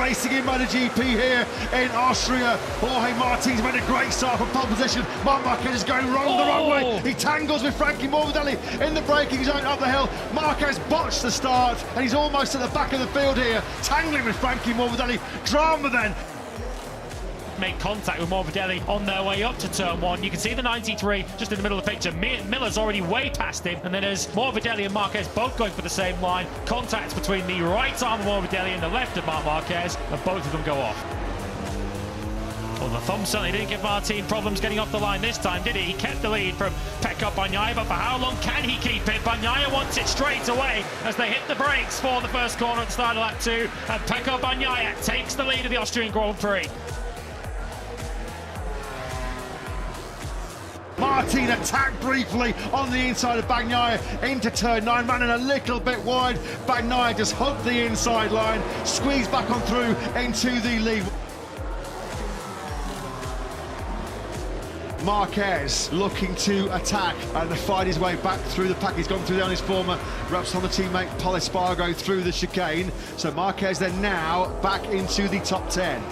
racing in MotoGP here in Austria. Jorge Martin's made a great start from pole position. Marc Marquez is going wrong the wrong way. He tangles with Frankie Morbidelli in the braking zone up the hill. Marquez botched the start and he's almost at the back of the field here, tangling with Frankie Morbidelli. Drama then. Make contact with Morbidelli on their way up to turn one. You can see the 93 just in the middle of the picture. Miller's already way past him, and then as Morbidelli and Marquez both going for the same line, contact between the right arm of Morbidelli and the left of Marc Marquez, and both of them go off. Well, the thumb certainly didn't give Martin problems getting off the line this time, did he? He kept the lead from Pecco Bagnaia, but for how long can he keep it? Bagnaia wants it straight away as they hit the brakes for the first corner at the start of lap 2, and Pecco Bagnaia takes the lead of the Austrian Grand Prix. Martin attacked briefly on the inside of Bagnaia into turn 9, running a little bit wide. Bagnaia just hugged the inside line, squeezed back on through into the lead. Marquez looking to attack and find his way back through the pack. He's gone through on his former reps on the teammate Pol Espargaro through the chicane. So Marquez then now back into the top 10.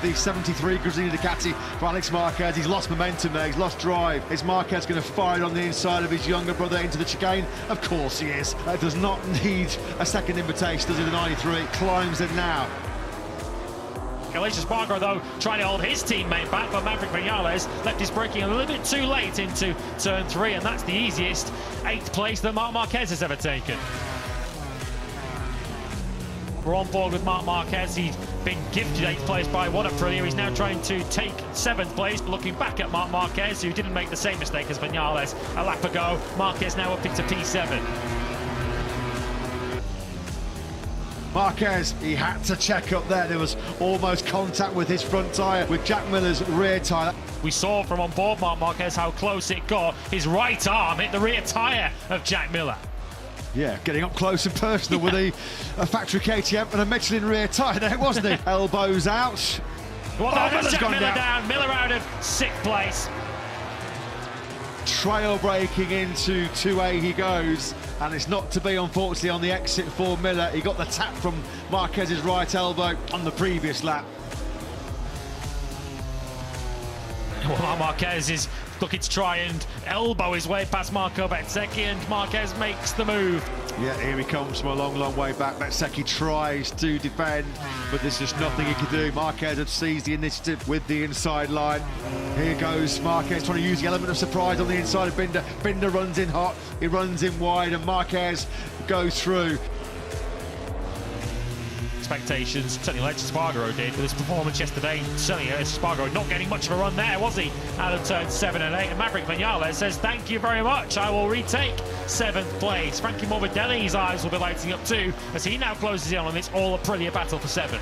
The 73 Gresini Ducati for Alex Marquez. He's lost momentum there, he's lost drive. Is Marquez going to fire it on the inside of his younger brother into the chicane? Of course he is. Does not need a second invitation, does he, the 93? Climbs it now. Alif Fatih, though, trying to hold his teammate back, but Maverick Vinales left his braking a little bit too late into turn 3, and that's the easiest 8th place that Marc Marquez has ever taken. We're on board with Marc Marquez. He's been gifted 8th place by What Aprilia. He's now trying to take 7th place. Looking back at Marc Marquez, who didn't make the same mistake as Vinales a lap ago. Marquez now up into P7. Marquez, he had to check up there. There was almost contact with his front tyre, with Jack Miller's rear tyre. We saw from on board Marc Marquez how close it got. His right arm hit the rear tyre of Jack Miller. Yeah, getting up close and personal with a factory KTM and a Michelin rear tyre there, wasn't he? Elbows out. Well, that's Jack Miller down. Miller out of 6th place. Trail braking into 2A he goes, and it's not to be, unfortunately, on the exit for Miller. He got the tap from Marquez's right elbow on the previous lap. Well, Marc Marquez is looking to try and elbow his way past Marco Bezzecchi, and Marquez makes the move. Yeah, here he comes from a long, long way back. Bezzecchi tries to defend, but there's just nothing he can do. Marquez had seized the initiative with the inside line. Here goes Marquez trying to use the element of surprise on the inside of Binder. Binder runs in hot, he runs in wide, and Marquez goes through. Expectations, certainly Alif Fatih did with his performance yesterday. Certainly Alif Fatih not getting much of a run there, was he? Out of turns 7 and 8, and Maverick Vinales says, thank you very much, I will retake 7th place. Frankie Morbidelli's eyes will be lighting up too, as he now closes in on this all-Aprilia battle for 7th.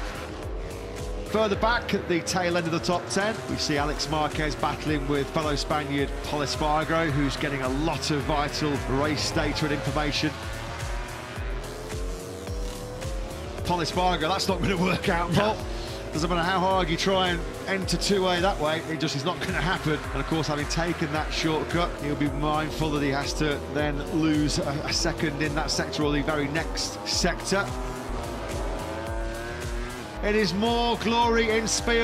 Further back at the tail end of the top 10, we see Alex Marquez battling with fellow Spaniard Pol Espargaro, who's getting a lot of vital race data and information. Pol Espargaro, that's not going to work out, Paul. Doesn't matter how hard you try and enter 2A that way, it just is not going to happen. And of course, having taken that shortcut, he'll be mindful that he has to then lose a second in that sector or the very next sector. It is more glory in Spiel.